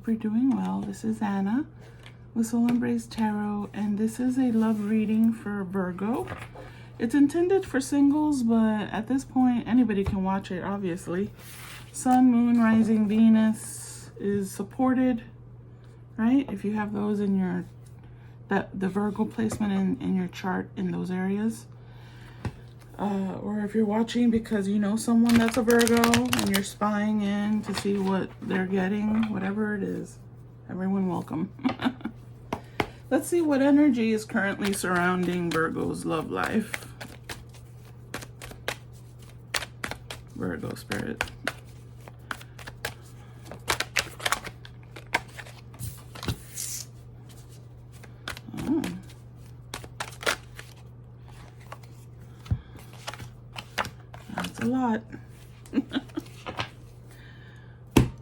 you're doing well. This is Anna with Soul Embrace Tarot, and this is a love reading for Virgo. It's intended for singles, but at this point, anybody can watch it, obviously. Sun, Moon, Rising, Venus is supported, right? If you have those in your, the Virgo placement in your chart in those areas. Or if you're watching because you know someone that's a Virgo and you're spying in to see what they're getting, whatever it is, everyone welcome. Let's see what energy is currently surrounding Virgo's love life. Virgo spirit. Oh. That's a lot.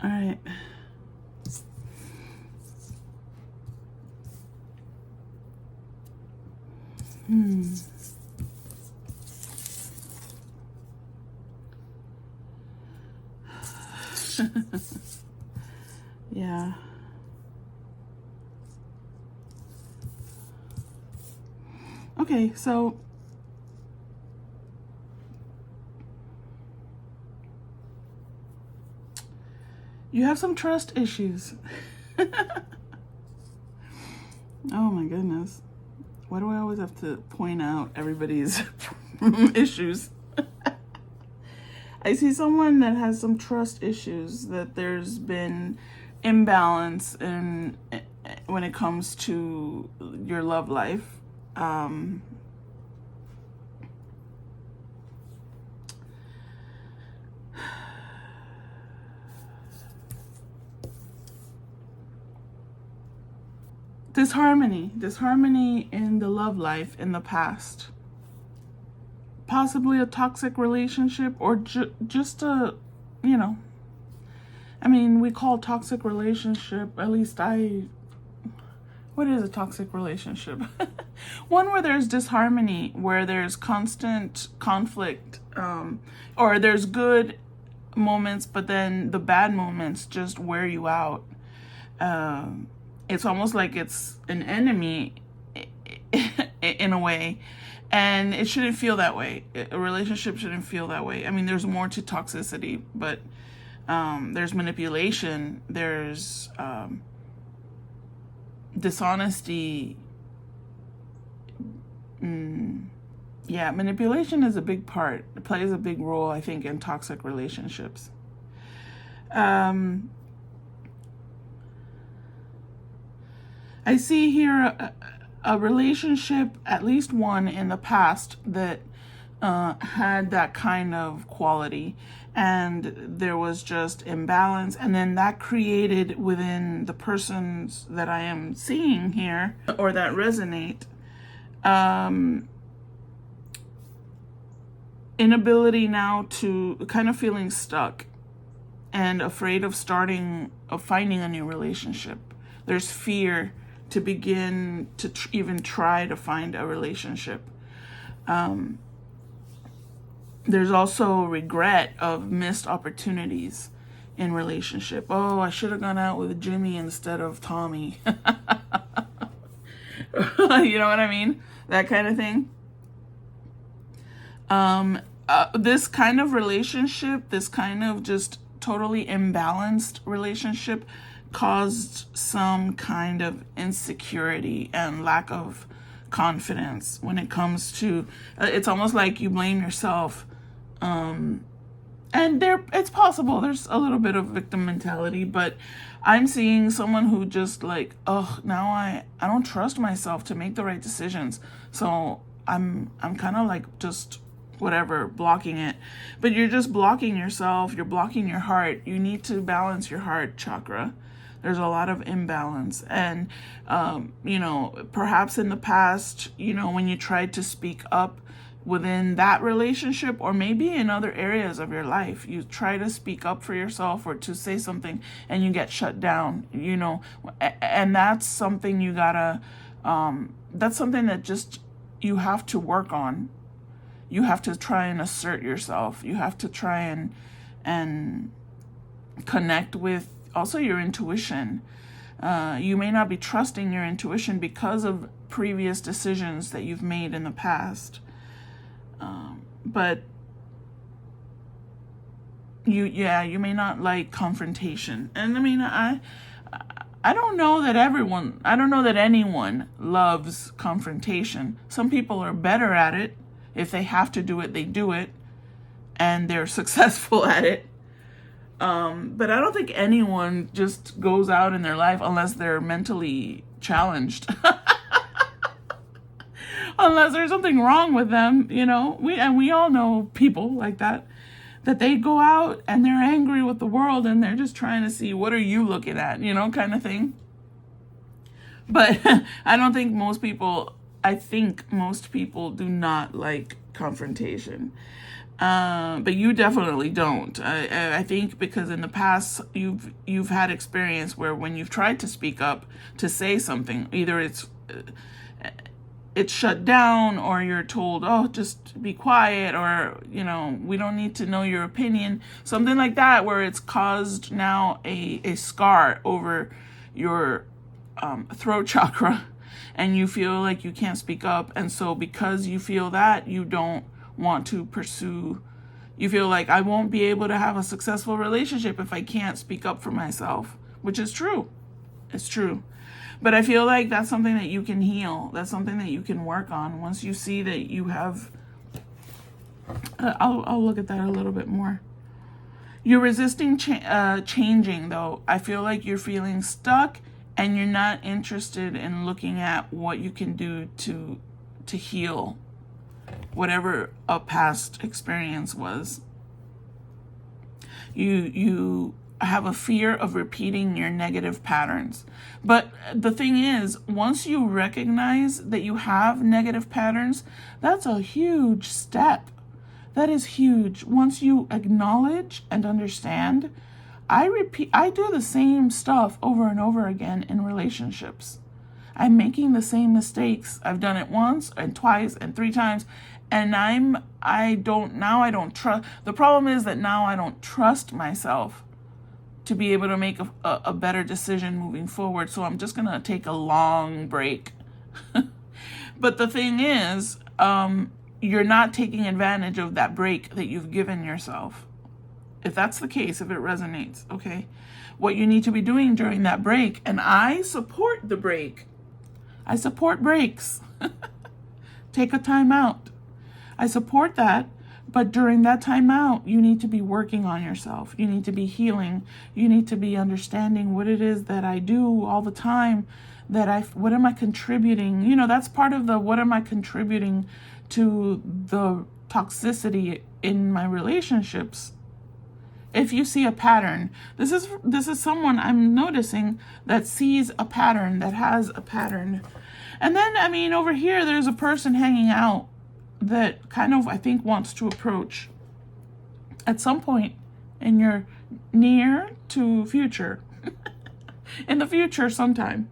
All right. Yeah. Okay, so you have some trust issues. Oh my goodness. Why do I always have to point out everybody's issues? I see someone that has some trust issues, that there's been imbalance in when it comes to your love life. Disharmony in the love life in the past. Possibly a toxic relationship, or just a, you know, I mean, we call toxic relationship, at least what is a toxic relationship? One where there's disharmony, where there's constant conflict, or there's good moments, but then the bad moments just wear you out. It's almost like it's an enemy in a way. And it shouldn't feel that way. A relationship shouldn't feel that way. I mean, there's more to toxicity, but there's manipulation, there's dishonesty. Yeah, manipulation is a big part. It plays a big role, I think, in toxic relationships. I see here a relationship, at least one in the past, that had that kind of quality, and there was just imbalance, and then that created within the persons that I am seeing here, or that resonate, inability now to, kind of feeling stuck and afraid of finding a new relationship. There's fear to begin to even try to find a relationship. There's also regret of missed opportunities in relationship. Oh, I should have gone out with Jimmy instead of Tommy. You know what I mean? That kind of thing. This kind of relationship, this kind of just totally imbalanced relationship, caused some kind of insecurity and lack of confidence when it comes to, it's almost like you blame yourself. And it's possible there's a little bit of victim mentality, but I'm seeing someone who just like, oh, now I don't trust myself to make the right decisions. So I'm kind of like just whatever, blocking it. But you're just blocking yourself. You're blocking your heart. You need to balance your heart chakra. There's a lot of imbalance. And, you know, perhaps in the past, you know, when you tried to speak up within that relationship, or maybe in other areas of your life, you try to speak up for yourself or to say something and you get shut down, you know, and that's something you gotta, that's something that just, you have to work on. You have to try and assert yourself. You have to try and connect with also your intuition. You may not be trusting your intuition because of previous decisions that you've made in the past. But you may not like confrontation. And I mean, I don't know that anyone loves confrontation. Some people are better at it. If they have to do it, they do it, and they're successful at it. But I don't think anyone just goes out in their life unless they're mentally challenged. Unless there's something wrong with them, we all know people like that they go out and they're angry with the world and they're just trying to see, what are you looking at, kind of thing. But I think most people do not like confrontation. But you definitely don't. I think because in the past you've had experience where when you've tried to speak up to say something, either it's shut down, or you're told, oh, just be quiet, or we don't need to know your opinion, something like that, where it's caused now a scar over your throat chakra, and you feel like you can't speak up. And so because you feel that, you don't want to pursue, you feel like, I won't be able to have a successful relationship if I can't speak up for myself, which is true. It's true. But I feel like that's something that you can heal. That's something that you can work on once you see that you have, I'll look at that a little bit more. You're resisting changing, though. I feel like you're feeling stuck and you're not interested in looking at what you can do to heal whatever a past experience was. You have a fear of repeating your negative patterns. But the thing is, once you recognize that you have negative patterns, that's a huge step. That is huge. Once you acknowledge and understand, I do the same stuff over and over again in relationships. I'm making the same mistakes. I've done it once and twice and 3 times. And I don't trust. The problem is that now I don't trust myself to be able to make a better decision moving forward. So I'm just going to take a long break. But the thing is, you're not taking advantage of that break that you've given yourself. If that's the case, if it resonates, okay? What you need to be doing during that break, and I support the break. I support breaks. Take a time out. I support that. But during that time out, you need to be working on yourself. You need to be healing. You need to be understanding what it is that I do all the time. What am I contributing? That's part of what am I contributing to the toxicity in my relationships. If you see a pattern, this is someone I'm noticing that sees a pattern, that has a pattern. And then, over here, there's a person hanging out that kind of, I think, wants to approach at some point in your near to future. In the future sometime.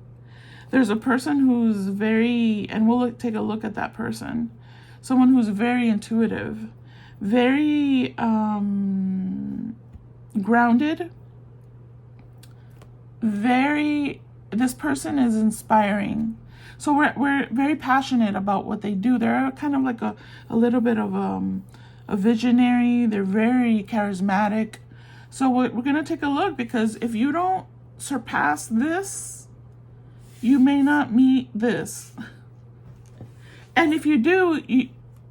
There's a person who's very, and we'll take a look at that person. Someone who's very intuitive, very grounded, this person is inspiring. So we're very passionate about what they do. They're kind of like a little bit of a visionary. They're very charismatic. So we're going to take a look, because if you don't surpass this, you may not meet this. And if you do,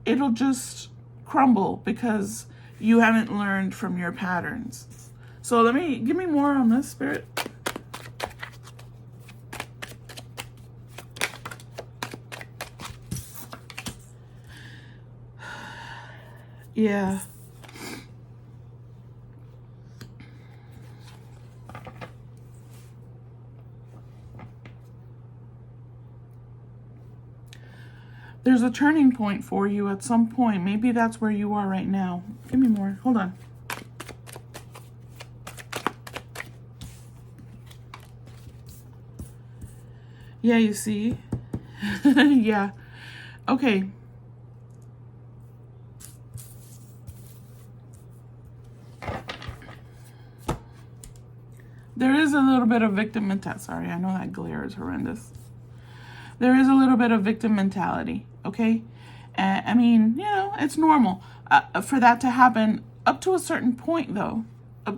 it'll just crumble because you haven't learned from your patterns. So give me more on this, Spirit. Yeah. There's a turning point for you at some point. Maybe that's where you are right now. Give me more. Hold on. Yeah, you see? Yeah. Okay. There is a little bit of victim mentality. Sorry, I know that glare is horrendous. There is a little bit of victim mentality, okay? I mean, it's normal for that to happen up to a certain point, though.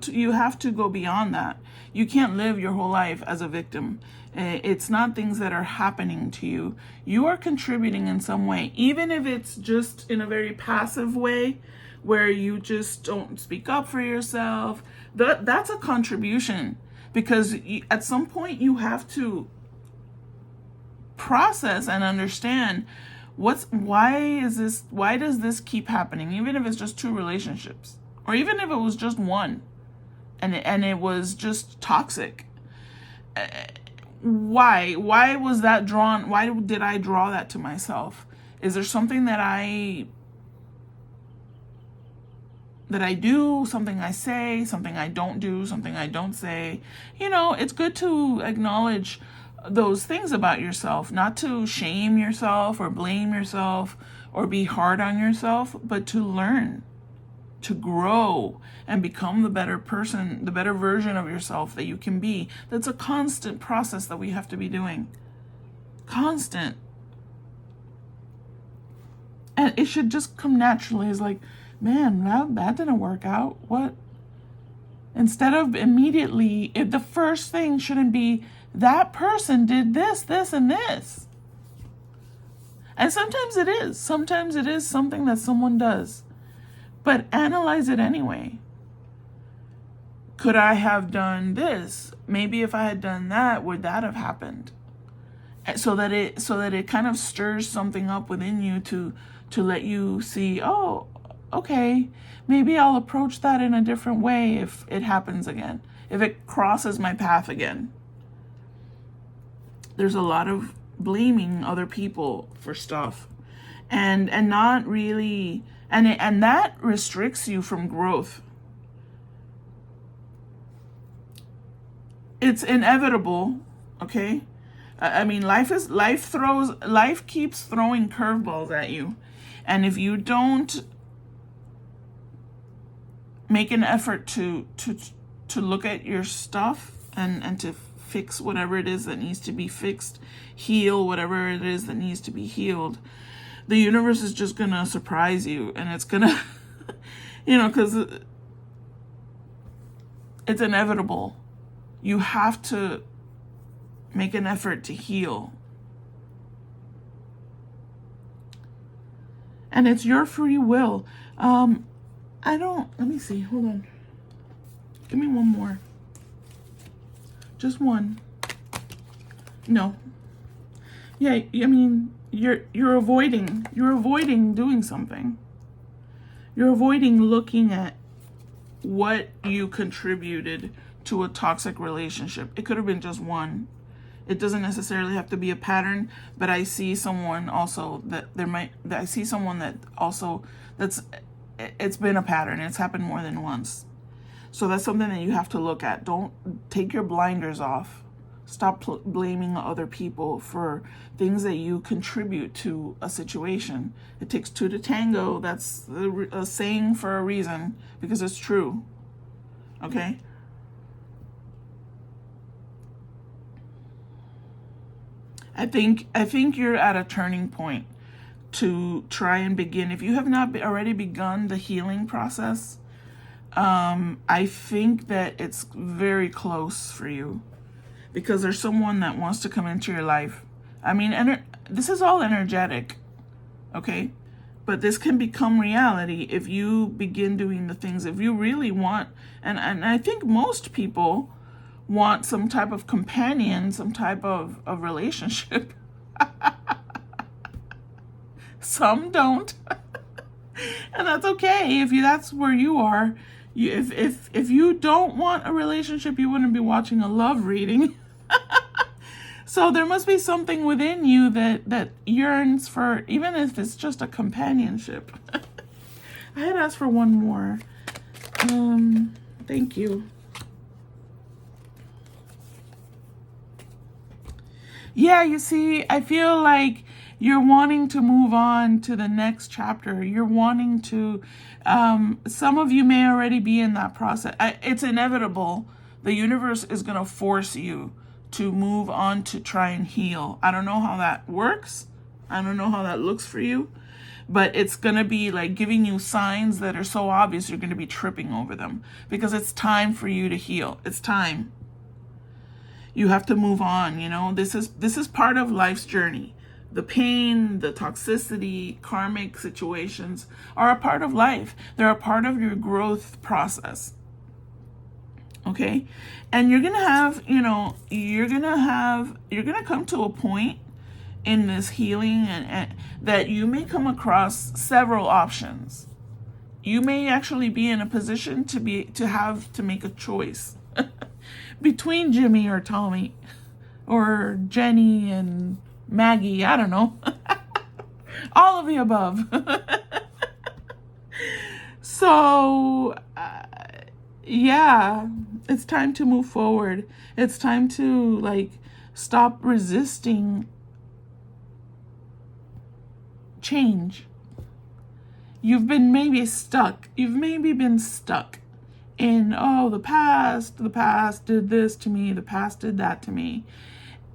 You have to go beyond that. You can't live your whole life as a victim. It's not things that are happening to you. You are contributing in some way, even if it's just in a very passive way, where you just don't speak up for yourself. That's a contribution, because at some point you have to process and understand why does this keep happening, even if it's just 2 relationships, or even if it was just one and it was just toxic. Why was that drawn? Why did I draw that to myself? Is there something that I do, something I say, something I don't do, something I don't say? It's good to acknowledge those things about yourself, not to shame yourself or blame yourself or be hard on yourself, but to learn, to grow and become the better person, the better version of yourself that you can be. That's a constant process that we have to be doing. Constant. And it should just come naturally. It's like, man, that didn't work out. What? Instead of immediately, the first thing shouldn't be, that person did this, and this. And sometimes it is. Sometimes it is something that someone does. But analyze it anyway. Could I have done this? Maybe if I had done that, would that have happened? So that it kind of stirs something up within you to let you see, oh, okay, maybe I'll approach that in a different way if it happens again, if it crosses my path again. There's a lot of blaming other people for stuff and not really, and that restricts you from growth. It's inevitable, okay? I mean, life keeps throwing curveballs at you. And if you don't make an effort to look at your stuff and to fix whatever it is that needs to be fixed, heal whatever it is that needs to be healed, the universe is just going to surprise you. And it's going to, because it's inevitable. You have to make an effort to heal. And it's your free will. Let me see, hold on. Give me one more. Just one. No. Yeah, I mean, you're avoiding doing something. You're avoiding looking at what you contributed to a toxic relationship. It could have been just one. It doesn't necessarily have to be a pattern, but I see someone also it's been a pattern. It's happened more than once. So that's something that you have to look at. Don't take your blinders off. Stop blaming other people for things that you contribute to a situation. It takes 2 to tango. That's a saying for a reason, because it's true. Okay? I think you're at a turning point to try and begin. If you have not already begun the healing process, I think that it's very close for you, because there's someone that wants to come into your life. I mean, this is all energetic, okay? But this can become reality if you begin doing the things, if you really want, and I think most people want some type of companion, some type of relationship. Some don't. And that's okay. If that's where you are. If you don't want a relationship, you wouldn't be watching a love reading. So there must be something within you that yearns for, even if it's just a companionship. I had asked for one more. Thank you. Yeah, you see, I feel like you're wanting to move on to the next chapter. You're wanting to, some of you may already be in that process. It's inevitable The universe is going to force you to move on to try and heal. I don't know how that works. I don't know how that looks for you. But it's going to be like giving you signs that are so obvious you're going to be tripping over them. Because it's time for you to heal. It's time. You have to move on, you know. This is part of life's journey. The pain, the toxicity, karmic situations are a part of life. They're a part of your growth process. Okay? And you're going to have, you know, you're going to come to a point in this healing and that you may come across several options. You may actually be in a position to have to make a choice between Jimmy or Tommy or Jenny and Maggie, I don't know. All of the above. So, yeah, it's time to move forward. It's time to, like, stop resisting change. You've been maybe stuck. You've maybe been stuck in, oh, the past did this to me, the past did that to me.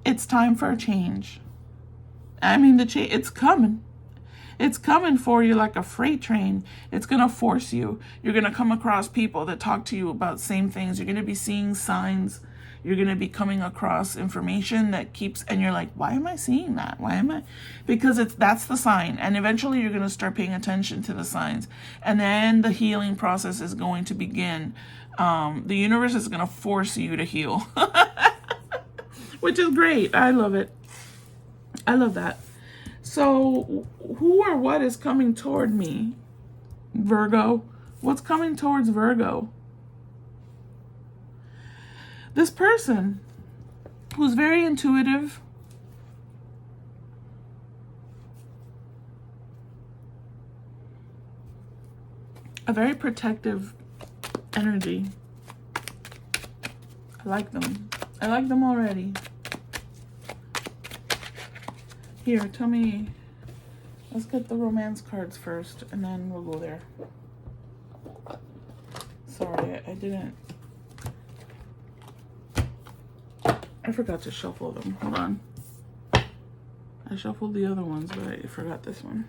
It's time for a change. I mean, it's coming. It's coming for you like a freight train. It's going to force you. You're going to come across people that talk to you about same things. You're going to be seeing signs. You're going to be coming across information that keeps, and you're like, why am I seeing that? Why am I? Because that's the sign. And eventually you're going to start paying attention to the signs. And then the healing process is going to begin. The universe is going to force you to heal. Which is great. I love it. I love that. So, who or what is coming toward me? Virgo. What's coming towards Virgo? This person who's very intuitive, a very protective energy. I like them. I like them already. Here, tell me, let's get the romance cards first, and then we'll go there. Sorry, I didn't. I forgot to shuffle them. Hold on. I shuffled the other ones, but I forgot this one.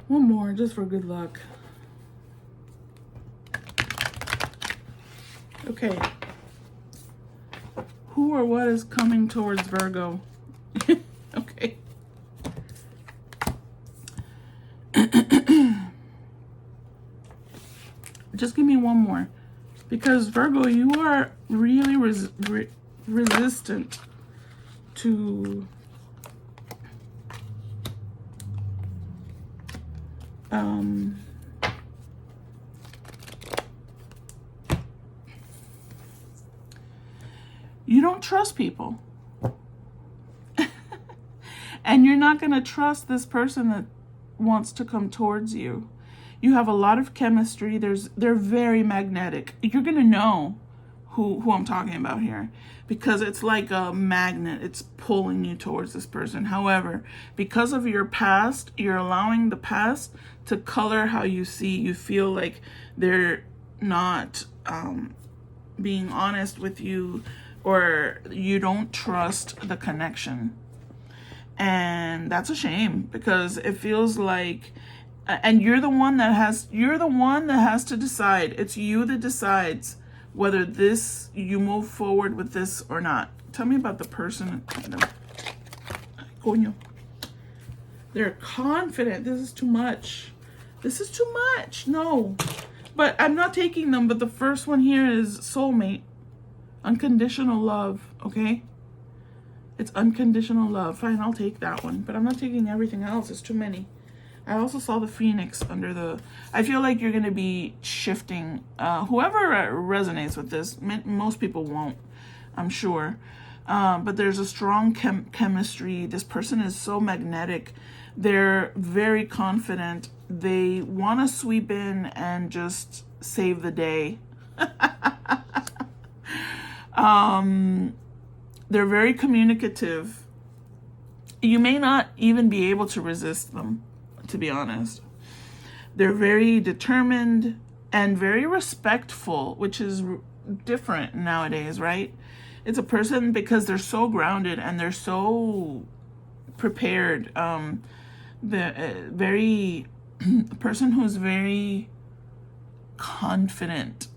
One more, just for good luck. Okay. Who or what is coming towards Virgo? Okay. Just give me one more. Because Virgo, you are really resistant to you don't trust people. And you're not going to trust this person that wants to come towards you. You have a lot of chemistry. They're very magnetic. You're going to know who I'm talking about here, because it's like a magnet. It's pulling you towards this person. However, because of your past, you're allowing the past to color how you see. You feel like they're not being honest with you, or you don't trust the connection. And that's a shame, because it feels like, and you're the one that has to decide. It's you that decides whether you move forward with this or not. Tell me about the person. Coño. They're confident. This is too much. This is too much. No. But I'm not taking them, but the first one here is soulmate. Unconditional love, okay? It's unconditional love. Fine, I'll take that one. But I'm not taking everything else. It's too many. I also saw the phoenix under the... I feel like you're going to be shifting. Whoever resonates with this, most people won't, I'm sure. But there's a strong chemistry. This person is so magnetic. They're very confident. They want to sweep in and just save the day. They're very communicative. You may not even be able to resist them, to be honest. They're very determined and very respectful, which is different nowadays, right? It's a person, because they're so grounded and they're so prepared. Very a person who's very confident,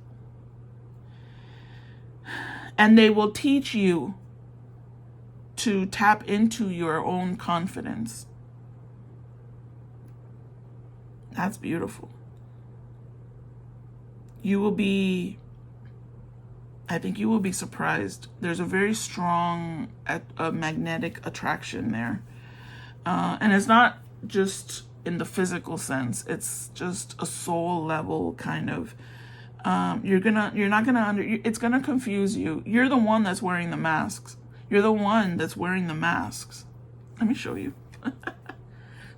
and they will teach you to tap into your own confidence. That's beautiful. I think you will be surprised. There's a very strong magnetic attraction there. And it's not just in the physical sense. It's just a soul level kind of. It's gonna confuse you. You're the one that's wearing the masks. You're the one that's wearing the masks. Let me show you.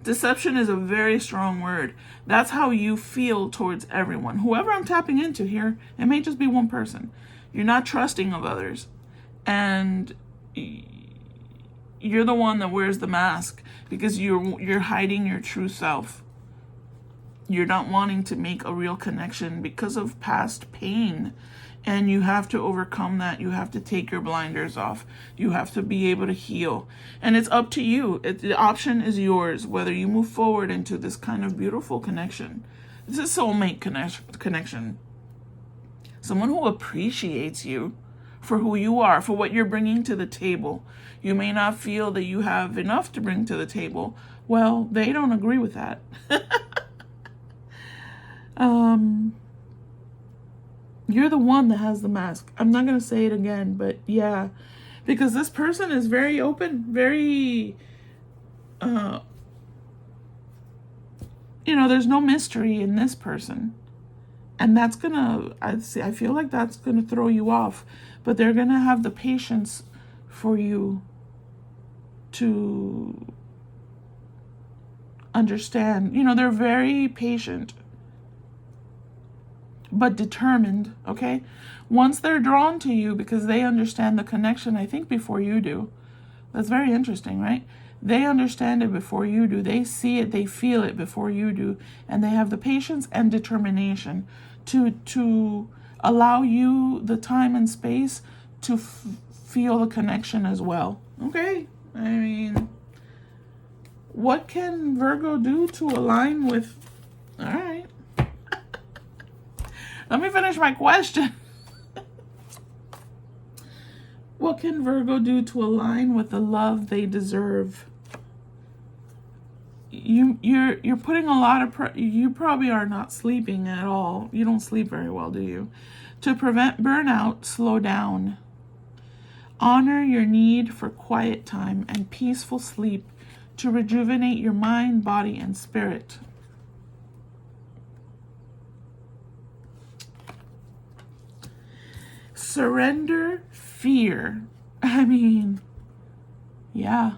Deception is a very strong word. That's how you feel towards everyone. Whoever I'm tapping into here, it may just be one person. You're not trusting of others. And you're the one that wears the mask because you're hiding your true self. You're not wanting to make a real connection because of past pain. And you have to overcome that. You have to take your blinders off. You have to be able to heal. And it's up to you. The option is yours, whether you move forward into this kind of beautiful connection. It's a soulmate connection. Someone who appreciates you for who you are, for what you're bringing to the table. You may not feel that you have enough to bring to the table. Well, they don't agree with that. You're the one that has the mask. I'm not going to say it again, but yeah, because this person is very open, very, there's no mystery in this person. And that's I feel like that's going to throw you off, but they're going to have the patience for you to understand. They're very patient, but determined, okay? Once they're drawn to you because they understand the connection, I think, before you do. That's very interesting, right? They understand it before you do. They see it, they feel it before you do. And they have the patience and determination to allow you the time and space to feel the connection as well. Okay? I mean, what can Virgo do to align with... All right. Let me finish my question. What can Virgo do to align with the love they deserve? You're putting a lot of you probably are not sleeping at all. You don't sleep very well, do you? To prevent burnout, slow down. Honor your need for quiet time and peaceful sleep to rejuvenate your mind, body, and spirit. Surrender fear. I mean, yeah.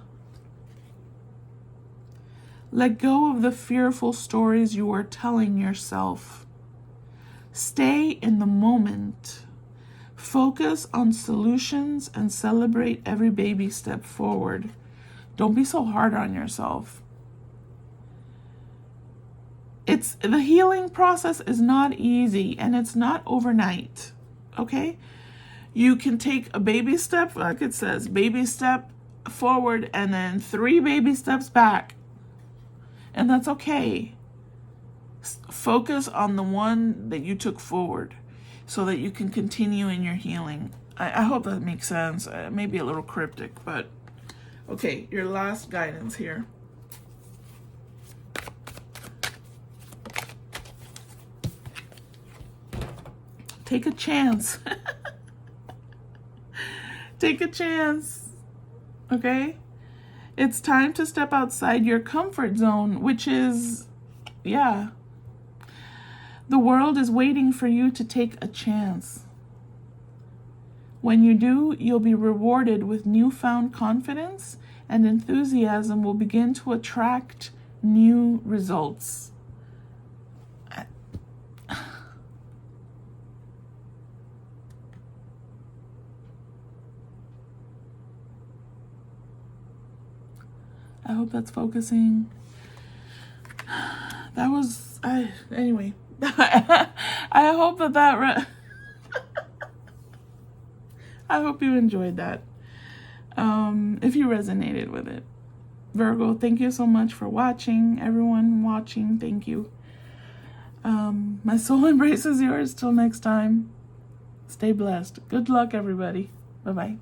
Let go of the fearful stories you are telling yourself. Stay in the moment. Focus on solutions and celebrate every baby step forward. Don't be so hard on yourself. The healing process is not easy and it's not overnight. Okay? You can take a baby step, like it says, baby step forward and then 3 baby steps back. And that's okay. Focus on the one that you took forward so that you can continue in your healing. I hope that makes sense. It may be a little cryptic, but okay, your last guidance here. Take a chance. Take a chance. Okay? It's time to step outside your comfort zone, which is, yeah. The world is waiting for you to take a chance. When you do, you'll be rewarded with newfound confidence, and enthusiasm will begin to attract new results. I hope that's focusing. That was, anyway. I hope that I hope you enjoyed that. If you resonated with it. Virgo, thank you so much for watching. Everyone watching, thank you. My soul embraces yours. Till next time, stay blessed. Good luck, everybody. Bye-bye.